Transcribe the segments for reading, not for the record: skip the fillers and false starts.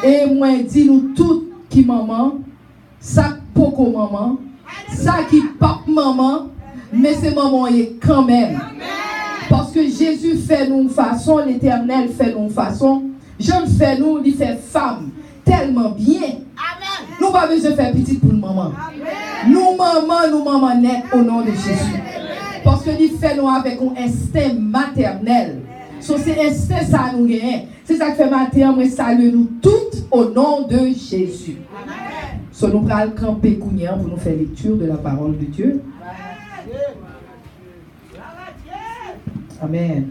Et moi, dis-nous tout qui maman, ça poko maman, ça qui pape maman, mais c'est maman est quand même. Parce que Jésus fait nous façon, l'Éternel fait nous façon, Jean fait nous, il fait femme, tellement bien. Nous pas besoin de faire petite pour maman. Nous maman net au nom de Jésus. Parce que il fait nous avec un instinct maternel. So, c'est instinct ça nous gagne. C'est ça que fait matin, moi salue nous toutes au nom de Jésus. So, nous allons camper pour nous faire lecture de la parole de Dieu. Amen.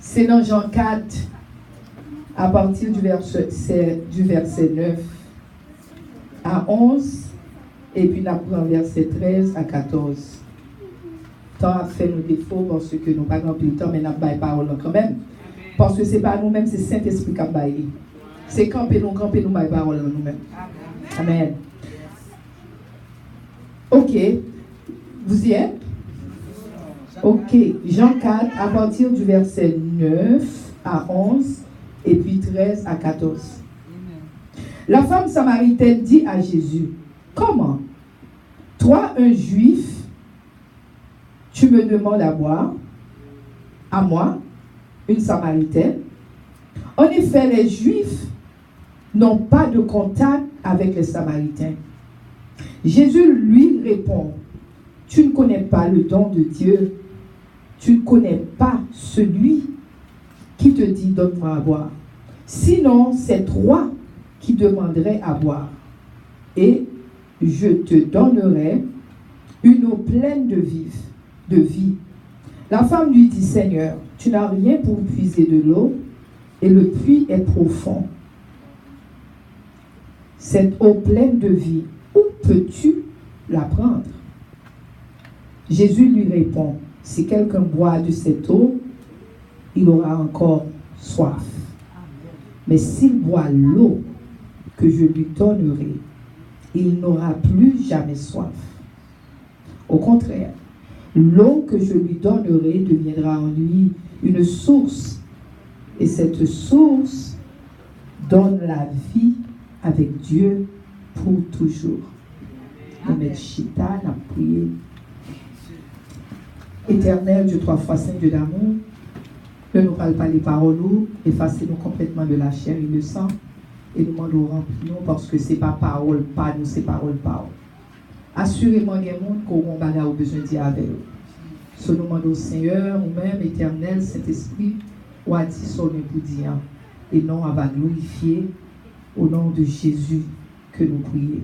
C'est dans Jean 4, à partir du verset 9 à 11, et puis après verset 13 à 14. Tant a fait nos défauts parce que nous n'avons pas plus de temps, mais nous avons la parole quand même. Parce que ce n'est pas nous-mêmes, c'est Saint-Esprit qui a baillé. C'est camper nous la parole nous-mêmes. Amen. Ok. Vous y êtes? Ok. Jean 4, à partir du verset 9 à 11, et puis 13 à 14. La femme samaritaine dit à Jésus, comment? Toi, un juif, tu me demandes à boire, à moi, une samaritaine. En effet, les juifs n'ont pas de contact avec les samaritains. Jésus lui répond, tu ne connais pas le don de Dieu, tu ne connais pas celui qui te dit donne-moi à boire. Sinon, c'est toi qui demanderais à boire. Et je te donnerai une eau pleine de vie. La femme lui dit, Seigneur, tu n'as rien pour puiser de l'eau et le puits est profond. Cette eau pleine de vie, où peux-tu la prendre? Jésus lui répond, si quelqu'un boit de cette eau, il aura encore soif. Mais s'il boit l'eau que je lui donnerai, il n'aura plus jamais soif. Au contraire, l'eau que je lui donnerai deviendra en lui une source. Et cette source donne la vie avec Dieu pour toujours. Amen. Chita, la prière. Éternel, Dieu 3 fois saint, Dieu d'amour, ne nous parle pas les paroles, effacez-nous complètement de la chair et le sang, et nous demandons remplis-nous parce que ce n'est pas parole, pas nous, c'est parole, parole. Assurément, il y a des gens qui auront besoin de dire avec eux. Ce nous demandons au Seigneur, ou même éternel, Saint-Esprit, ou a dit son pour dire, et non à va glorifier au nom de Jésus que nous prions.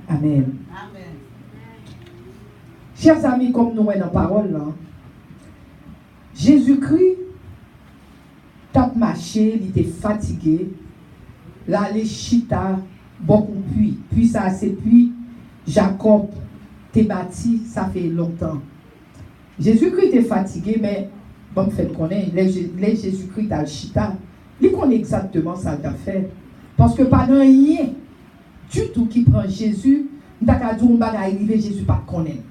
Amen. Amen. Chers amis, comme nous voyons dans la parole, là, Jésus-Christ t'a marché, il était fatigué. Là, les chita, beaucoup puis ça c'est puis Jacob t'es bâti, ça fait longtemps. Jésus-Christ était fatigué, mais bon, fait connaître, les Jésus-Christ a le chita, il connaît exactement ça qu'il a fait. Parce que pas dans rien du tout qui prend Jésus, n'a qu'à dire un bagaille arrivé, Jésus pas connaît.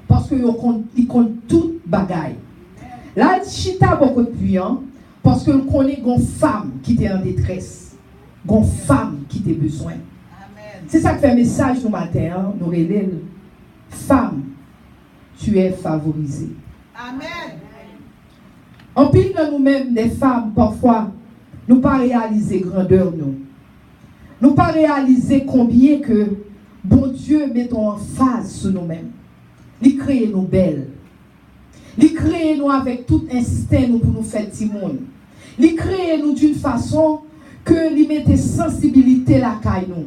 Parce qu'il compte tout bagaille. Là, chita beaucoup de puissant, parce que connaît une femme qui était en détresse, une femme qui était besoin. C'est ça qui fait un message nous matin, hein? Nous relève. Femme, tu es favorisée. Amen. En pile de nous-mêmes, les femmes, parfois, nous pas réaliser grandeur nous. Nous pas réaliser combien que bon Dieu mettons en phase sur nous-mêmes. Il crée nous belles. Il crée nous avec tout instinct nous pour nous faire petit monde. Il crée nous d'une façon que il mette sensibilité la caille nous.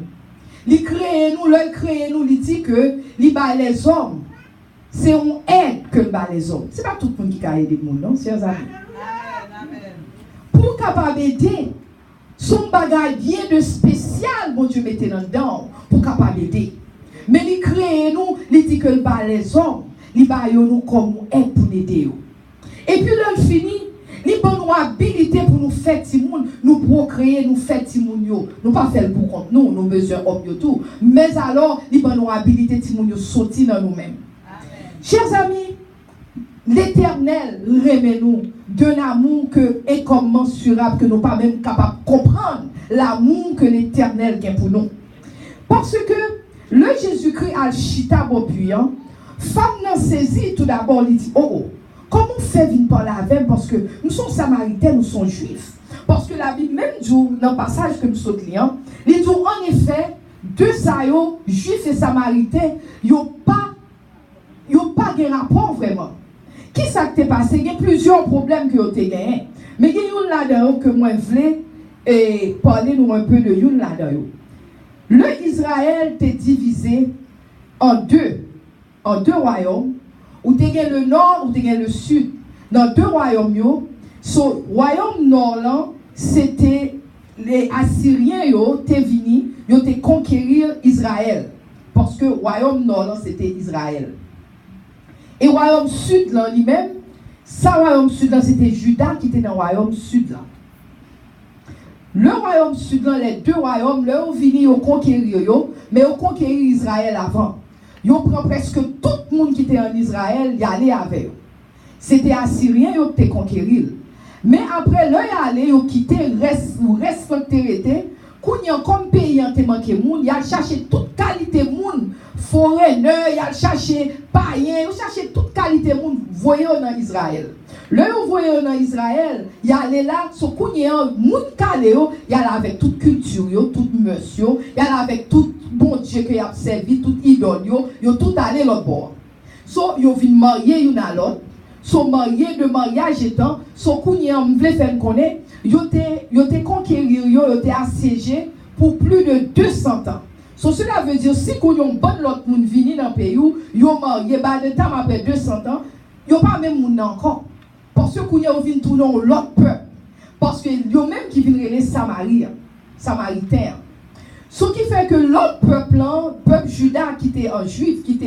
Il crée nous, il dit que il bat les hommes. C'est un aide que bat les hommes. C'est pas tout le monde qui a aidé le monde, non, chers amis. Pour capable aider, son bagage bien de spécial, mon Dieu mettez dedans pour capable aider. Mais il crée nous, il dit que il bat les hommes, il bat nous comme aide pour aider. Et puis là, il finit. Nous avons une habilité pour nous faire petit monde, nous procréer, nous faire petit monde. Nous pas faire pour compte nous, nous besoin de tout. Mais alors, nous avons une habilité petit monde sortir dans nous-mêmes. Chers amis, l'Éternel remet nous d'un amour que incommensurable, que nous pas même capables de comprendre l'amour que l'Éternel a pour nous. Parce que le Jésus-Christ a le chita bopuyant, femme n'a saisi tout d'abord, il dit, oh, comment on fait venir parler avec, parce que nous sommes samaritains, nous sommes juifs. Parce que la Bible même dit, dans le passage que nous sommes clients, il dit en effet, deux saillots, juifs et samaritains, ils n'ont pas de rapport vraiment. Qui ça qui t'est passé? Il y a plusieurs problèmes que vous avez gagnés. Mais il y a une là-dedans que moi je voulais parler nous un peu de une là-dedans. Le Israël t'est divisé en deux royaumes, où tu as le nord, où tu as le sud. Dans deux royaumes, le royaume nord, là, c'était les Assyriens, ils étaient venus, ils étaient conquérir Israël. Parce que le royaume nord, là, c'était Israël. Et le royaume sud, là, lui-même, ça, le royaume sud, là, c'était Juda qui était dans le royaume sud, là. Le royaume sud, là, les deux royaumes, là, ils viennent, ils conquérir, mais ils conquérir Israël avant. Ils prennent presque tout le monde qui était en Israël, ils allaient avec eux. C'était Assyrien, ils étaient conquérir. Mais après, là, ils allaient, ils quittaient le reste de comme pays en te manqué moun, il a cherché toute qualité moun, foreigner, il a cherché païen, il cherché toute qualité moun, voyez dans Israël. Là vous voyez dans Israël, il y a là, ce qu'on moun calé, il y a là avec toute culture, toute monsieur, il y a là avec tout bon Dieu qui a servi, toute idole, yo tout allé l'autre bord. So yo vinn marier une à l'autre. So marié de mariage étant, so kounye on vle faire connaître, yo te conquérir, yo te assiégé pour plus de 200 ans. So cela veut dire si kounye on bonne l'autre moun vini dans pays où yo marié ba de temps après 200 ans, yo pas même moun encore. Parce que kounye on vinn tout non l'autre peuple. Parce que yo même qui vinn les Samaritains. Ce qui fait que l'autre peuple, peuple Juda qui était un juif, qui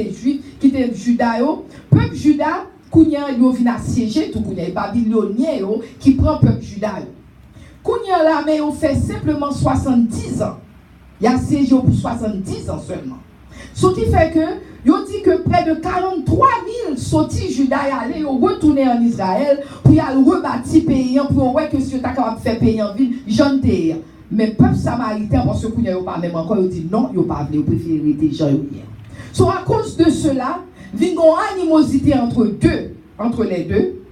était judaïo, peuple Juda Kounya yo vient assiéger tout Kounya babylonien qui prend peuple Juda. Kounya là mais on fait simplement 70 ans. Il a assiégé pour 70 ans seulement. Ce qui fait que yo dit que près de 43 000 sortis Juda allaient retourner en Israël pour y aller rebâtir pays pour voir que si tu as capable de faire pays en ville, j'en terre. Mais peuple samaritain parce que Kounya yo pas même encore yo dit non, yo pas voulu préférer des gens hier. So à cause de cela, il y a une animosité entre les deux.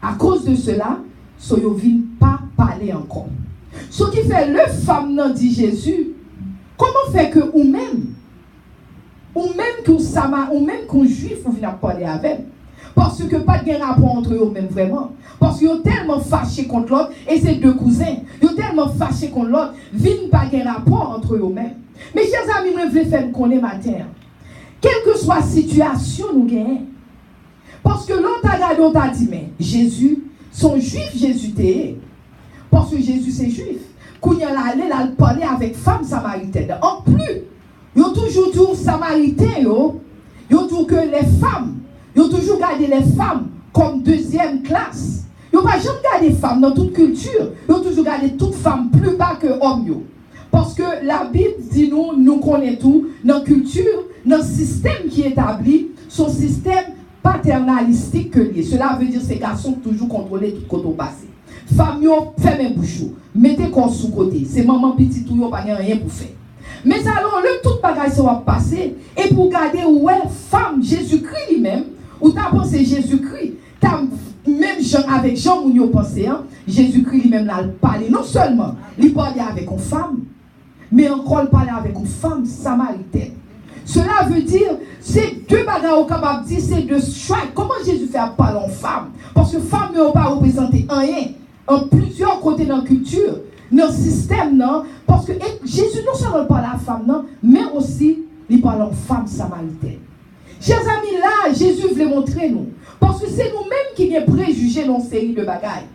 À cause de cela, so yo vin pas parler encore. Ce qui fait le femme nan dit Jésus, comment fait que ou même qu'un juif ou vient parler avec? Parce que pas de rapport entre eux même vraiment. Parce qu'ils sont tellement fâchés contre l'autre, et c'est deux cousins, ils sont tellement fâchés contre l'autre, viennent pas de rapport entre eux même. Mais chers amis, je veux faire connaître matin. Quelle que soit la situation, nous gagnons. Parce que l'autre a dit, mais Jésus, son juif, Jésus t'est. Parce que Jésus, c'est juif. Quand il a parlé avec femme samaritaine. En plus, il y a toujours dit samaritains, il y a toujours que les femmes, il y a toujours gardé les femmes comme deuxième classe. Il n'y a pas jamais gardé les femmes dans toute culture. Il y a toujours gardé toutes femmes plus bas que hommes. Parce que la Bible dit nous connaissons tout, dans la culture, dans le système qui est établi, son système paternalistique que lié. Cela veut dire que ces garçons toujours contrôlés tout côté au passé. Femmes, fermez bouchou, mettez corps sous côté. C'est maman petit tout, pas rien pour faire. Mais alors, le tout bagage ça va passer. Et pour garder, ouais, femme, Jésus-Christ lui-même, ou t'as pensé Jésus-Christ, même avec Jean Mounio pensé, hein, Jésus-Christ lui-même l'a parlé. Non seulement, il parlait avec une femme, mais encore il parlait avec une femme samaritaine. Cela veut dire, c'est deux bagages capables de dire, c'est deux choix. Comment Jésus fait parler en femme? Parce que femme ne peut pas représenter rien, en plusieurs côtés dans la culture, dans le système, non? Parce que Jésus non seulement parle à la femme, non, mais aussi, il parle en femme samaritaine. Chers amis, là, Jésus voulait montrer nous. Parce que c'est nous-mêmes qui avons préjugé dans une série de bagailles.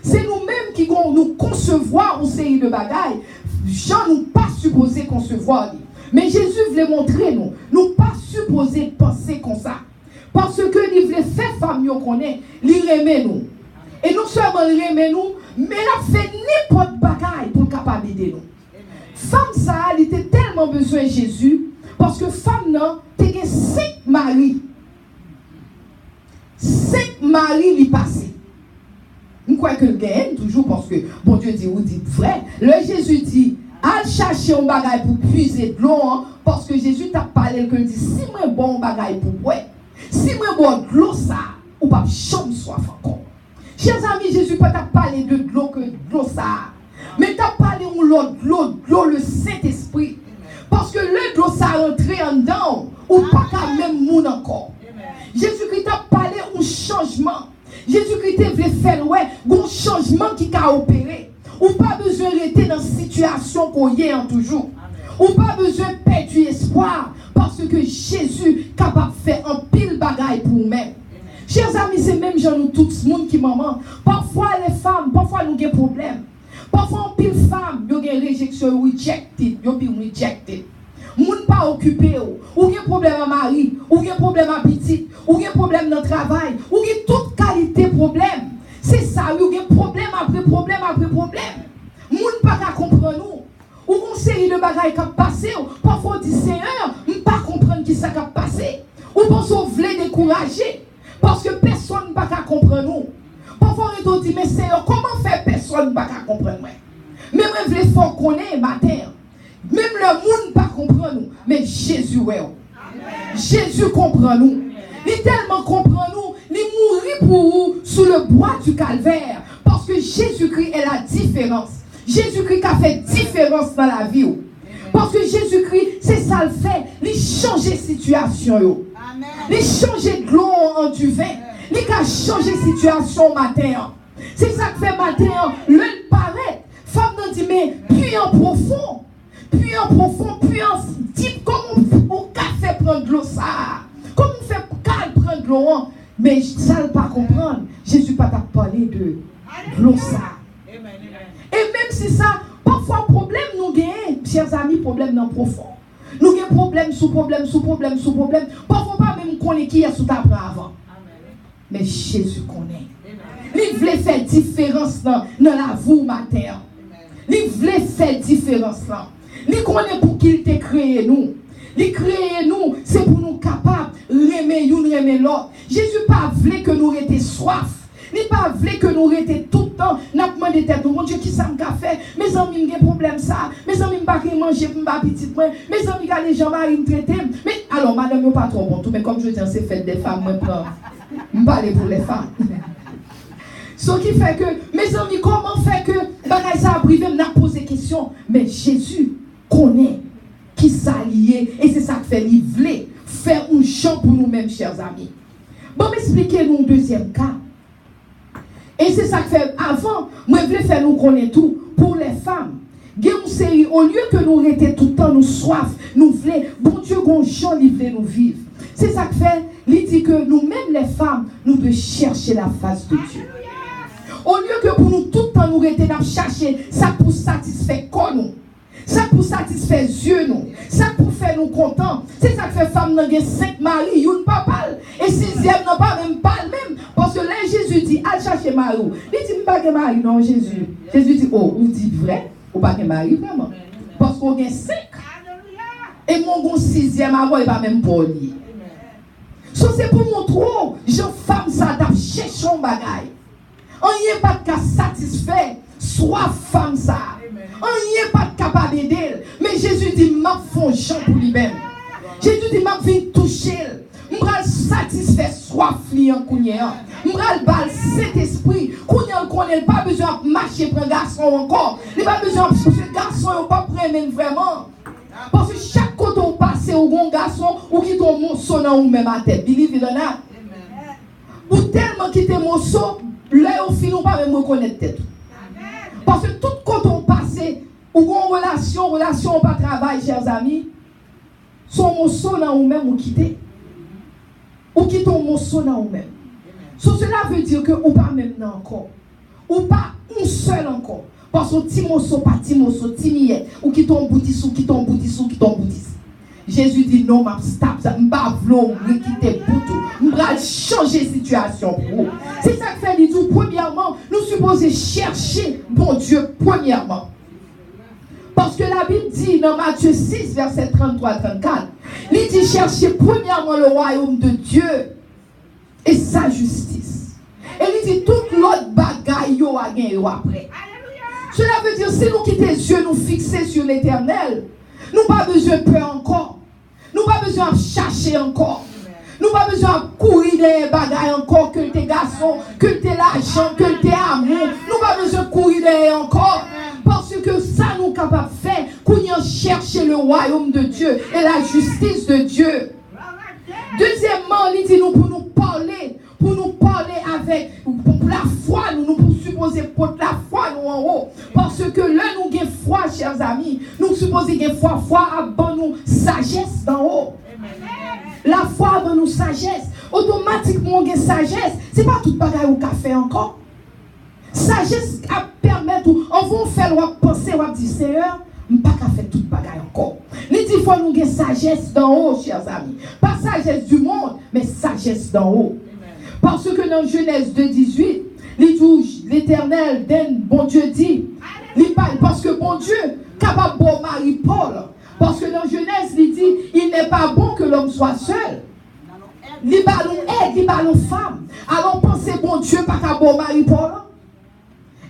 C'est nous-mêmes qui nous concevoir une série de bagailles. Jean nous pas supposé concevoir. Mais Jésus voulait montrer nous. Nous pas supposé penser comme ça. Parce que il voulait faire femme qu'on est, il aimait nous. Et non seulement il aimait nous, mais il a fait n'importe bagaille pour capable d'aider nous. Femme ça, elle était tellement besoin de Jésus. Parce que femme, non, tu as 5 maris. 5 maris lui passé. Je crois que le gagne toujours parce que bon Dieu dit, ou dit vrai. Le Jésus dit, allez chercher un bagage pour puiser de l'eau, hein, parce que Jésus t'a parlé, que dit, si moi bon bagage pour boire, si moi bon de l'eau ça, ou pas chambre soif encore. Chers amis, Jésus pas t'a parlé de l'eau que de l'eau ça. Mais t'as parlé de l'eau, le Saint-Esprit. Parce que le de l'eau ça rentré en dedans, ou pas qu'à même monde encore. Jésus-Christ t'a parlé d'un changement. Jésus-Christ voulait faire un changement qui a opéré. Ou pas besoin de rester dans une situation qu'on y est en toujours. Ou pas besoin de perdre espoir. Parce que Jésus est capable de faire un pile bagaille pour nous-mêmes. Chers amis, c'est même genre nous tout le monde qui maman. Parfois les femmes, parfois nous avons des problèmes. Parfois on pile femmes, nous avons des réjections, rejected, nous avons rejected. Moun pas occupé ou gen problème à mari, ou gen problème à petite, ou gen problème dans le travail, ou gen toute qualité problème. C'est ça, ou gen problème après problème après problème. Moun pas ka comprendre nous. Ou une série de bagages qui a passé, parfois on dit Seigneur, on pas comprendre qui ça qui a passé. Ou pense on veut décourager parce que personne pas ka comprendre nous. Parfois on dit mais Seigneur, comment faire personne pas ka comprendre moi. Mais moi je veux faut connaître matin. Même le monde pas comprend nous, mais Jésus ouais. Jésus comprend nous. Il tellement comprend nous, il mourit pour nous sous le bois du calvaire parce que Jésus-Christ est la différence. Jésus-Christ a fait différence dans la vie. Parce que Jésus-Christ, c'est ça le fait, il change la situation. Il change de l'eau en du vin. Il a changé la situation matin. C'est ça que fait matin, le paraît. Femme nous dit mais puis en profond. Puis en profond, puis en deep, comment on fait prendre de l'eau ça? Comment on fait prendre de l'eau? Mais ça ne pas comprendre. Jésus pas t'a parlé de l'eau ça. Et même si ça, parfois problème nous gagne, chers amis, problème non profond. Nous gagne problème sous problème, sous problème, sous problème. Parfois pas même connaître qui est sous ta avant. Mais Jésus connaît. Il voulait faire différence dans la vie matin. Il voulait faire différence là. Il connaît pour qu'il t'ait créé nous. Il créé nous, c'est pour nous capables de aimer l'un, aimer l'autre. Jésus pas voulu que nous étions soif. Il pas voulu que nous étions tout le temps. N'a pas demandé tête, mon Dieu, qui ça m'a fait? Mes amis ont des problèmes ça. Mes amis pas manger pour ma petite moi. Mes amis ont les gens marie me traiter. Mais alors madame n'est pas trop bon tout, mais comme je dis c'est fait des femmes moi prend. Me parler pour les femmes. Ce qui fait que mes amis comment fait que bagaille ça a privé m'a posé question, mais Jésus connaît qui s'allier et c'est ça que fait il voulait faire un champ pour nous-mêmes chers amis. Bon m'expliquer-nous un deuxième cas. Et c'est ça que fait avant, moi je voulais faire nous connaître tout pour les femmes. Il y a une série au lieu que nous étions tout le temps nous soif, nous voulons bon Dieu gon champ il voulait nous vivre. C'est ça que fait il dit que nous-mêmes les femmes nous devons chercher la face de Dieu. Au lieu que pour nous tout le temps nous étions à chercher ça pour satisfaire quoi nous. Ça pour satisfaire Dieu nous. Ça pour faire nous contents. C'est ça que fait femme dans 5 maris, une pas parle et 6e n'a pas même parle même parce que là Jésus dit allez chercher mari. Il dit pas que mari non Jésus. Jésus dit oh vous dites vrai ou pas que mari vraiment. Parce qu'on a 5. Et mon 6e avant il va même pas lier. So c'est pour montrer jeune femme ça t'a cherché un bagaille. On n'y est pas qu'à satisfaire soit femme ça. On n'y est pas capable d'aider. Mais Jésus dit, m'a font Jean pour lui-même. Jésus dit, m'a vient toucher. M'a satisfaire soif li en kounya. M'a bal cet esprit. Kounya connaît pas besoin de marcher pour un garçon encore. Il pas besoin de ce garçon ou pas prendre vraiment. Parce que chaque côté où passe au bon garçon ou qui ton morceau dans ou même à tête. Believe it or not. Ou tellement qui te morceau, là au final pas même reconnaître tête. Parce que tout quand on passe ou une relation pas travail, chers amis, son morceau dans ou même ou quitter. Ou quitte ton morceau dans ou même. Cela veut dire que ou pas même encore. Ou pas un seul encore. Parce que petit morceau, pas petit morceau, petit miette. Ou qui tombe boutis, ou qui tombe boutis, ou qui tombe boutis. Jésus dit non, je stop ça, je ne vais pas quitter pour tout. Je vais changer la situation pour vous. C'est ça que fait dit tout. Premièrement, nous supposons chercher bon Dieu, premièrement. Parce que la Bible dit dans Matthieu 6, verset 33-34, il dit chercher premièrement le royaume de Dieu et sa justice. Et il dit, toute l'autre bagaille yo a gagné après. Cela veut dire, si nous quittons les yeux, nous fixer sur l'éternel, nous pas besoin de peur encore. Nous pas besoin de chercher encore. Nous pas besoin de courir des bagailles encore, que tes garçons, que tes l'argent, que tes amour. Nous pas besoin de courir des encore. Parce que ça nous capable de faire, qu'on y chercher le royaume de Dieu et la justice de Dieu. Deuxièmement, il dit nous pour nous parler avec, pour la foi, nous pour supposer pour la foi nous en haut. Parce que là, nous avons foi, chers amis. Nous supposons que foi avant nous sagesse d'en haut. La foi avant nous sagesse. Automatiquement, on a sagesse. Ce n'est pas tout bagaille au café encore. Sagesse à permettre, on va faire, on va penser, on va dire, Seigneur, je ne peux pas faire toute bagaille encore. Il dit qu'il faut nous avoir sagesse d'en haut, chers amis. Pas sagesse du monde, mais sagesse d'en haut. Parce que dans Genèse 2:18, il dit l'Éternel, bon Dieu dit, il parle parce que bon Dieu, capable de marier Paul. Parce que dans Genèse, il dit, il n'est pas bon que l'homme soit seul. Il ballon aide, il ballon femme. Alors pensez, bon Dieu, pas capable de marier Paul.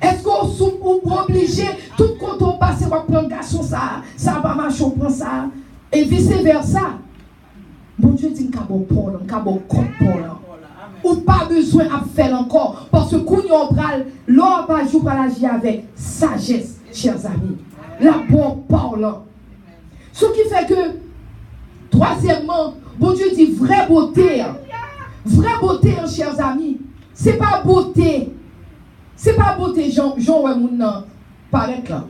Est-ce qu'on est obligé, tout quand on passe, on va prendre garçon, ça va marcher, on prend ça, et vice-versa. Bon Dieu dit, Paul, Paul. Ou pas besoin de faire encore. Parce que quand on parle, l'homme va jouer avec sagesse, chers amis. La bonne parole. Ce qui fait que, troisièmement, bon Dieu dit vraie beauté. Vraie beauté, chers amis. C'est pas beauté. C'est pas beauté, Jean ouais mon nom paraît là.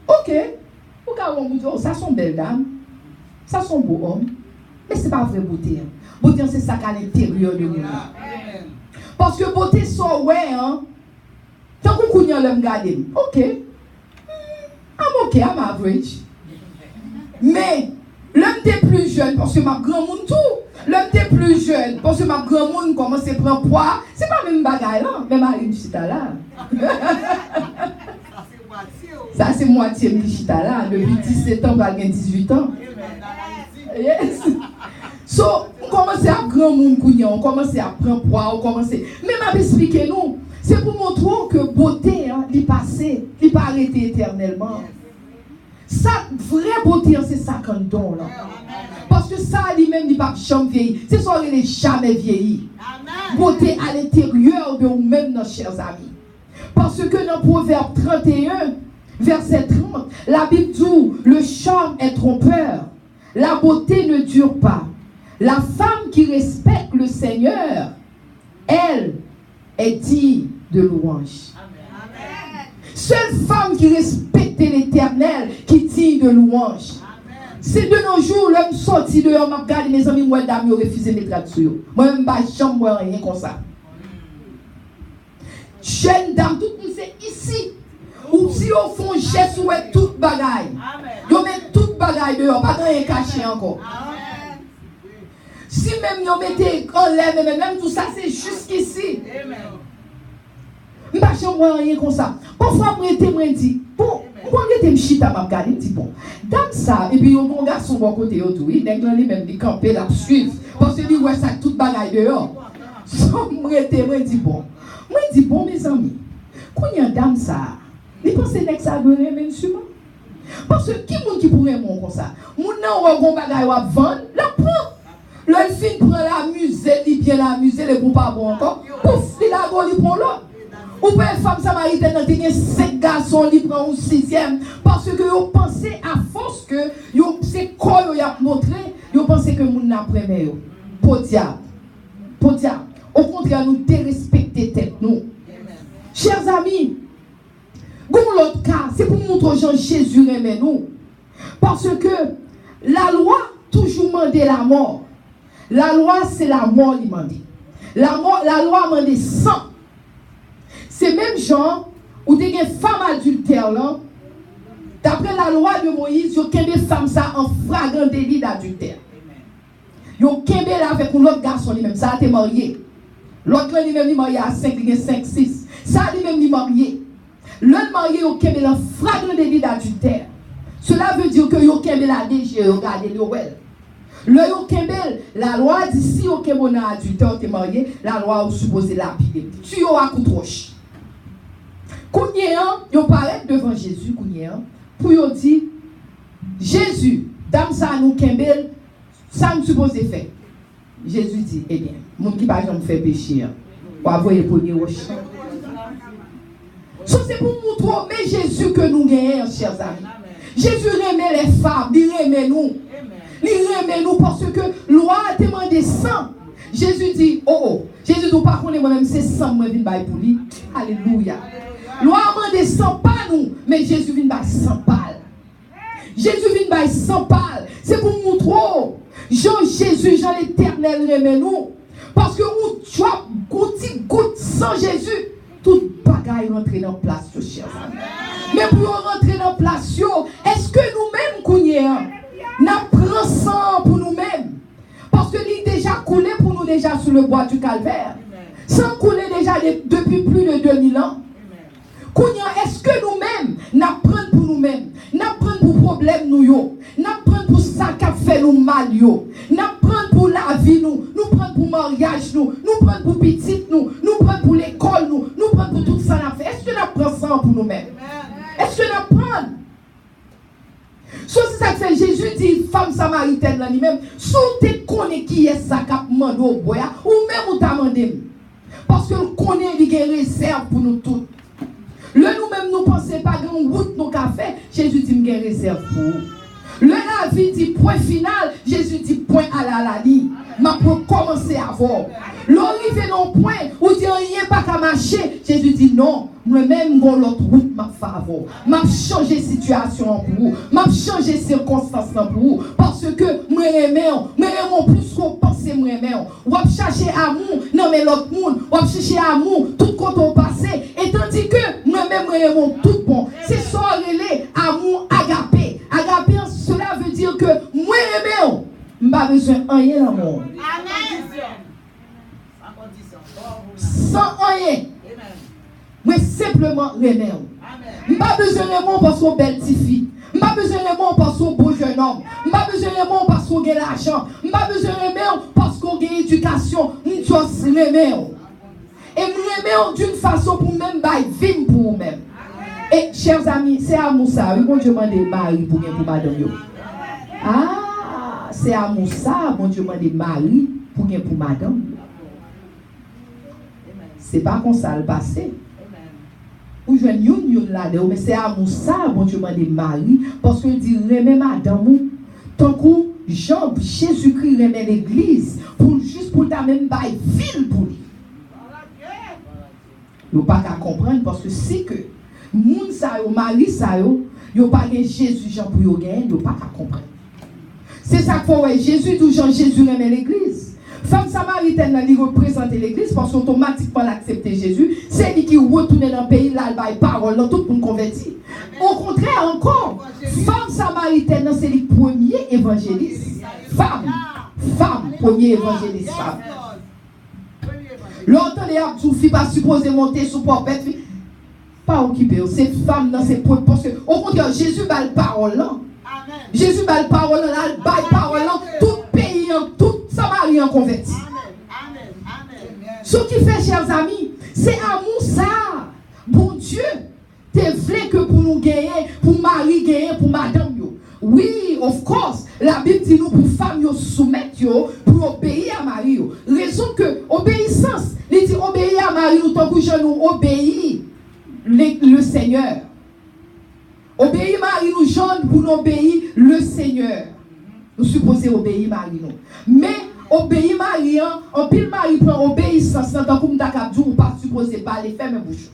Ok. Pourquoi on vous dit, oh, ça sont belles dames. Ça sont beaux hommes. Mais c'est pas vraie beauté. Beauté, c'est ça qu'à l'intérieur de nous. Parce que beauté, c'est ouais, hein. Tant qu'on connaît l'homme garder. Ok. I'm ok, I'm average. Mais l'homme était plus jeune parce que ma grand monde tout. L'homme était plus jeune parce que ma grand monde commence à prendre poids. C'est pas même bagaille là, même Marie Chita là. Ça c'est moitié de Chita là. Depuis 17 ans, va 18 ans. Yes. So, on commence à grand monde couillon, on commence à prendre poids, on commence. Mais m'a expliqué nous, c'est pour montrer que beauté, hein, il passé, il pas arrêté éternellement. Ça, vraie beauté, c'est ça qu'on donne là. Parce que ça, lui-même, il va jamais vieillir. C'est ça, il n'est jamais vieilli. Beauté à l'intérieur de vous-même, nos chers amis. Parce que dans Proverbe 31, verset 30, la Bible dit, le charme est trompeur, la beauté ne dure pas. La femme qui respecte le Seigneur, elle est digne de louange. Seule femme qui respecte l'Éternel, qui dit de louange. C'est de nos jours, l'homme sorti dehors, m'a regardé mes amis, moi, dame, ils ont refusé de mettre là-dessus. Moi-même, je ne vois rien comme ça. Jeune dame, tout le monde c'est ici. Ou si au fond, geste ou est toute bagaille. Ils mettent toute bagaille dehors, pas rien caché encore. Si même ils mettez en l'air, même tout ça, c'est jusqu'ici. Je ne vois rien comme ça. Parfois, je me dis, bon, je me chita, je me dis, bon, dame ça, et puis mon garçon bon côté autour, il est même des campés là, suivre. Parce que lui, ouais, ça toute bagaille dehors. Je me dis, bon. Moi, je dis, bon, mes amis, quand il y a une dame ça, il pense que c'est ça donner même sur moi. Parce que qui pourrait mon comme ça? Mon nom, on va bagaille, on va vendre, la prend. Le film prend la musée, il vient la musée, les bons pas bon encore. Pouf, il a bon, il prend l'autre. Ou bien une femme samaritaine, il y a 5 garçons, il prend un 6e. Parce que vous pensez à force que c'est quoi vous avez montré, vous pensez que vous n'avez pas aimé. Pour diable. Au contraire, nous dérespecter tête nous. Chers amis, dans l'autre cas, c'est pour montrer Jean Jésus aimait nous. Parce que la loi toujours mandait la mort. La loi, c'est la mort, il m'a dit. La loi m'a dit sang. C'est même genre où des femmes adultères là, d'après la loi de Moïse, il y a des femmes ça en flagrant délit d'adultère. Il y a des avec un autre garçon lui-même, ça a été marié. L'autre lui-même, il marié à 5, 6. Ça lui-même, il marié. L'autre marié, il y a un flagrant délit d'adultère. Cela veut dire que il y a la DG, regardez le well. Le yo kembel, la loi dit si yo kembel un adultère t'es marié, la loi est supposée lapider. Tu yo à coup de roche. Kounyen, yo paraît devant Jésus, kounyen, pour yo dire, Jésus, dame ça nous kembel, ça nous supposé faire. Jésus dit, eh bien, mon qui pas jamais fait péché, pour avoir les premiers roches. Ça c'est pour montrer, mais Jésus que nous gagnons, chers amis. Jésus remet les femmes, il remet nous. Il remet nous parce que loi a demandé sang. Jésus dit, oh, Jésus dit, par contre, moi-même, c'est sang, moi, je viens pour lui. Alléluia. Loi a demandé sang, pas nous, mais Jésus vient par sang pâle. Jésus vient par sang pâle. C'est pour montrer, Jésus, Jean l'éternel remet nous. Parce que tu as goutte sans Jésus, toute bagaille rentre dans la place, chers amis. Mais pour rentrer dans la place, est-ce que nous-mêmes, Kounia, nous prenons sang pour nous-mêmes? Parce que l'île déjà coulé pour nous déjà sur le bois du calvaire. Sang coulé déjà depuis plus de 2000 ans. Kounia, est-ce que nous-mêmes, nous prenons pour nous-mêmes? Nous prenons pour problème nous, nous prenons pour ça qui a fait nous mal, nous prenons pour la vie, nous prenons pour mariage, nous prenons pour petite, nous prenons pour l'école, nous prenons pour tout ça. Est-ce que nous prenons ça pour nous-mêmes? Est-ce que nous prenons? C'est ça que fait Jésus dit, femme samaritaine là lui-même, si tu connais qui est ça qui a demandé au boya, ou même ou t'a demandé. Parce que nous connaissons qu'il y a une réserve pour nous tous. Le nous-mêmes nous pensons pas qu'on route nos cafés, Jésus dit qu'il y a une réserve pour vous. Le la vie dit point final, Jésus dit point à la ligne. Ma pour commencer à voir. L'arrivée non point, ou dit rien pas qu'à marcher, Jésus dit non. Moi-même, mon l'autre route m'a faveur. M'a changé situation pour vous. M'a changé circonstance pour vous. Parce que moi aimons plus qu'on pense moi aimons. Ou à chercher amour, non mais l'autre monde. Ou à chercher amour, tout quand on passé. Et tandis que moi-même, aimons tout bon. C'est ça, relais, amour, agapé. Agapé, cela veut dire que moi aimons. Je n'ai pas besoin de rien dans le monde. Sans rien. Mais simplement remer. Je n'ai pas besoin de moi parce qu'on est belle petite fille. Je n'ai pas besoin de moi parce qu'on est beau jeune homme. Je n'ai pas besoin de moi parce qu'on a l'argent. Je n'ai pas besoin de moi parce qu'on a l'éducation. Je dois remer. Et remer d'une façon pour même vivre pour vous-même. Et chers amis, c'est amour ça. Oui, bon Dieu m'a demandé Marie pour madame. Ah, c'est amour ça. Bon Dieu m'a demandé Marie pour madame. C'est pas comme ça le passé. Ou je ne là mais c'est amour ça, bon Dieu m'a dit Marie, parce que dit remet madame, tant que Jésus-Christ remet l'église, juste pour ta même bail ville pour lui. Vous pas qu'à comprendre, parce que si que moun sa yo, Marie sa yo, yo pas Jésus Jean pour yo gagner, yo pas qu'à comprendre. C'est ça qu'il faut, Jésus tout Jean, Jésus remet l'église. Femme samaritaine, elle représente l'église parce qu'automatiquement elle accepte Jésus. C'est lui qui retourne dans le pays, là, elle parole, tout le monde converti. Au contraire, encore, femme samaritaine, c'est le premier évangéliste. Femme, premier évangéliste, femme. Longtemps, les abdous, filles pas supposé monter sous porpette, pas occupé. C'est femme dans ses points. Parce que, au contraire, Jésus a la parole là. Jésus a la parole là, il a la parole là, tout pays, tout Samarien converti. Ce qui fait, chers amis, c'est amour ça. Bon Dieu, t'es vrai que pour nous gagner, pour Marie gagner, pour madame yo. Oui, of course, la Bible dit nous pour femmes yo soumettre yo, pour obéir à Marie yo. Raison que obéissance, il dit obéir à Marie nous tant que je nous obéis le Seigneur. Obéir Marie nous jeunes pour nous obéir le Seigneur. Nous supposons obéir Marie nous. Mais obéir Marie, en pile Marie prend obéissance dans comme d'akabdou ou pas supposé parler fermer bouche.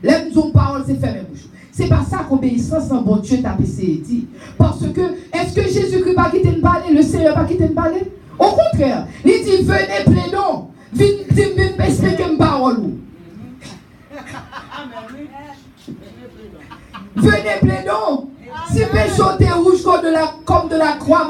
L'aime nous parole c'est fermer bouche. C'est pas ça qu'obéissance en bon Dieu t'a dit. Parce que est-ce que Jésus-Christ pas quitter de parler, le Seigneur pas quitter de parler? Au contraire, il dit venez plaidons, venez expliquer une parole. Venez plaidons. Si péché est rouge comme de la croix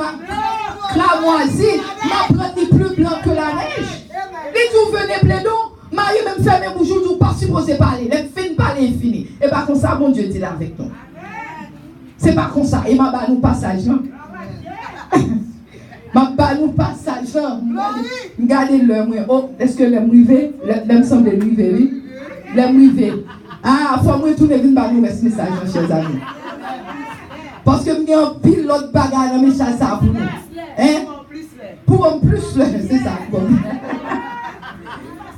cramoisie, m'apprend plus blanc que la neige. Les jours venez plaidons, Marie même ferme bouche ou pas supposé parler, les fins parler infini. Et pas comme ça, bon Dieu dit là avec nous. C'est pas comme ça. Et m'a nous passage là. Ma nous passage, regardez l'heure. Oh, est-ce que l'homme rivé? L'homme semble rivé, oui. L'homme rivé. Ah, faut me retourner une balle, ce message, chers amis. Parce que il y a un pilote bagarre dans mes chasses pour nous. Hein? Pour en plus, c'est ça.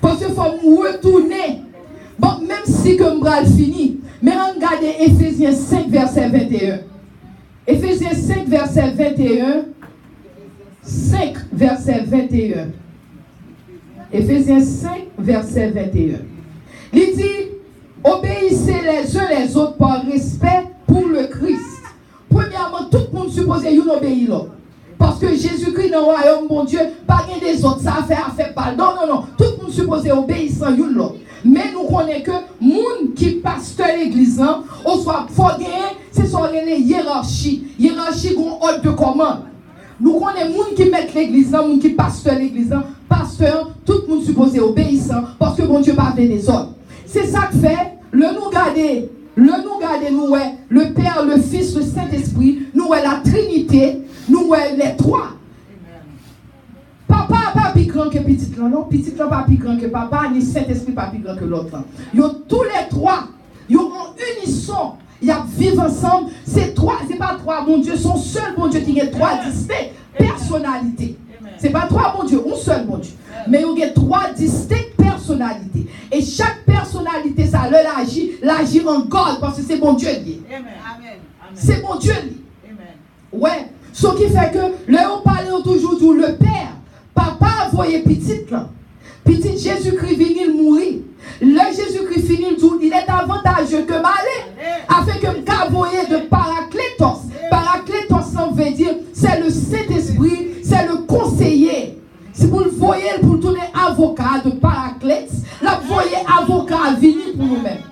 Parce qu'il faut me retourner. Bon, même si comme bras fini, mais regardez Éphésiens 5, verset 21. Éphésiens 5, verset 21. 5, verset 21. Éphésiens 5, verset 21. Il dit, obéissez les uns les autres par respect pour le Christ. Premièrement, tout le monde supposé y obéir là. Parce que Jésus-Christ dans le royaume, mon Dieu, pas rien des autres, ça a fait pas. Non. Tout le monde supposé obéir sans you là. Mais nous connaissons que monde qui pasteur l'église, on soit faut gagner, c'est sur les hiérarchies. Hiérarchie qu'on ordre de commande. Nous connaissons monde qui met l'église, monde qui pasteur l'église, pasteur, tout le monde supposé obéissant parce que mon Dieu pas des ordres. C'est ça que fait le nous garder, nous ouais, le Père, le Fils, le Saint-Esprit, nous ouais la Trinité, nous ouais les trois. Papa pas plus grand que petit là, non, petit là pas plus grand que papa, ni Saint-Esprit pas plus grand que l'autre. Ils ont tous les trois, ils ont en unisson, ils vivent ensemble. C'est pas trois bon Dieu, son seul bon Dieu qui a trois distinctes personnalités. C'est pas trois bon Dieu, un seul bon Dieu. Mais il y a trois distinctes personnalités. Et chaque personnalité, ça l'agit en God parce que c'est bon Dieu lié. C'est bon Dieu lié. Ouais. Ce qui fait que, là, on parle toujours de le Père. Papa, voyez petit là. Petit Jésus-Christ vient mourir. Le Jésus-Christ finit tout. Il est avantageux que malé. Afin que me voyez de Paraclétos. Paraclétos, ça veut dire, c'est le Saint-Esprit, c'est le conseiller. Si vous le voyez, pour le tourner avocat de Paraclète, la voyez avocat vini pour nous-mêmes.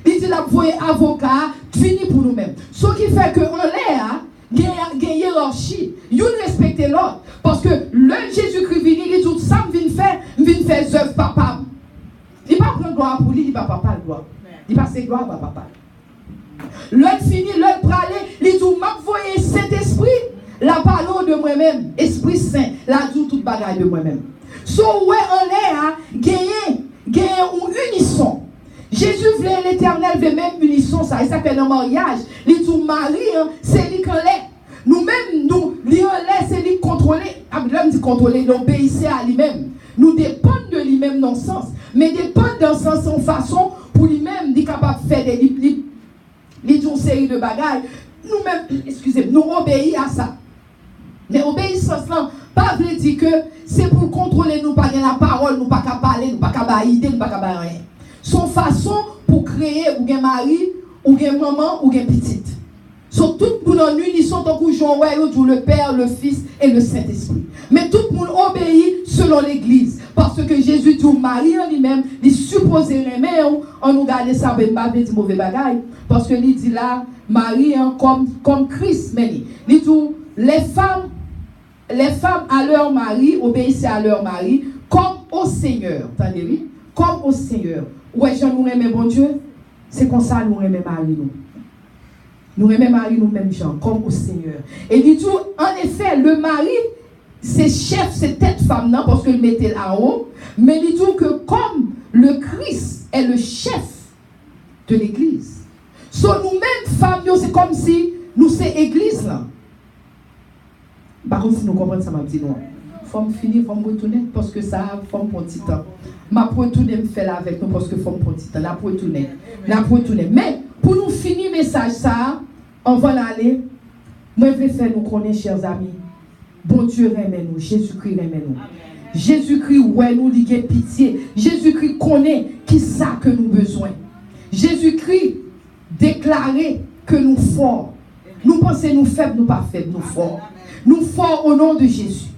Il dit la voyez avocat vini pour nous-mêmes. Ce qui fait que en l'air, il y a une hiérarchie. Vous respectez l'autre. Parce que le Jésus-Christ vini, il dit tout ça, vient faire œuvre papa. Il ne va pas prendre gloire pour lui, il ne va pas prendre gloire. Il va passer gloire à papa. L'autre fini, l'autre pralé, il dit m'a voyez Saint-Esprit. La parole de moi-même, Esprit Saint, la dit toute bagaille de moi-même. So, ouais, en l'air, gagner une unisson. Jésus voulait l'éternel, veut même unisson, ça, il s'appelle un mariage. Il dit, Marie, c'est lui qu'on l'est. Nous-mêmes, nous, c'est lui contrôler. L'homme dit contrôler, d'obéir à lui-même. Nous dépendons de lui-même dans le sens, mais dépendons dans le sens en façon pour lui-même, il est capable de faire une série de bagailles. Nous-mêmes, excusez-moi, nous obéissons à ça. Mais obéissance là, pas veut dire que c'est pour contrôler nous, pas la parole, nous pas qu'à parler, nous pas qu'à idée, nous pas qu'à rien. Son façon pour créer ou bien mari, ou bien maman, ou bien petite. So, tout le monde en unisson, tant que Jean le Père, le Fils et le Saint-Esprit. Mais tout le monde obéit selon l'Église. Parce que Jésus dit, Marie en lui-même, il suppose remettre, on nous garde ça, mais pas de mauvais bagaille. Parce que il dit là, Marie comme Christ, mais il dit, les femmes à leur mari, obéissent à leur mari, comme au Seigneur. Entendez-vous? Comme au Seigneur. Ouais, je nous aimons, bon Dieu. C'est comme ça nous aimons Marie, nous. Nous aimons Marie, nous-mêmes, gens, comme au Seigneur. Et il dit, en effet, le mari, c'est chef, c'est tête femme, non, parce qu'il mettait là-haut. Mais il dit que comme le Christ est le chef de l'église, so nous-mêmes, femmes, c'est comme si nous, c'est église, là. Par contre, si nous comprenons ça, m'a dit non. Il faut me finir, il faut me retourner, parce que ça, il faut me prendre petit temps. Je vais retourner me faire avec nous, parce que il faut me prendre petit temps. Là, pour retourner. Mais, pour nous finir le message, ça, on va l'aller. Moi, je vais faire nous connaître, chers amis. Bon Dieu, aimez-nous. Jésus-Christ, aimez-nous. Jésus-Christ, ouais, nous dit pitié. Jésus-Christ connaît qui ça que nous besoin. Jésus-Christ déclarait que nous forts. Nous pensons nous faibles, nous pas faibles, nous forts. Nous forts au nom de Jésus.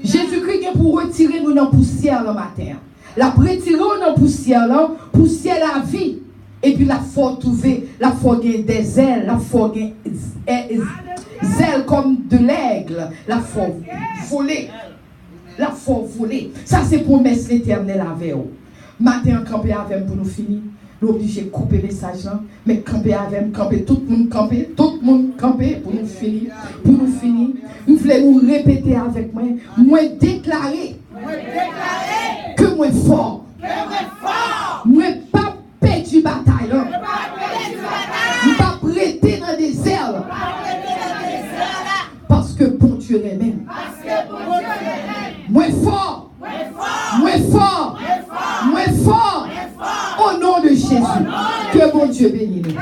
Jésus-Christ est pour retirer nous dans la poussière le matin. La retirer dans la poussière, la vie. Et puis la foi trouver, la foi des ailes, la foi ailes comme de l'aigle, la foi volée. La foi volée. Ça c'est promesse l'éternel avec vous. Matin, campé avec pour nous finir. l'obligé de couper le message là, mais camper avec camper, tout le monde camper pour nous finir. Nous voulons nous répéter avec moi, moi déclarer que moi fort, moi pas perdu bataille, moi pas prêter dans des désert, parce que bon Dieu même, moi fort, au nom de Jésus, que bon Dieu bénisse.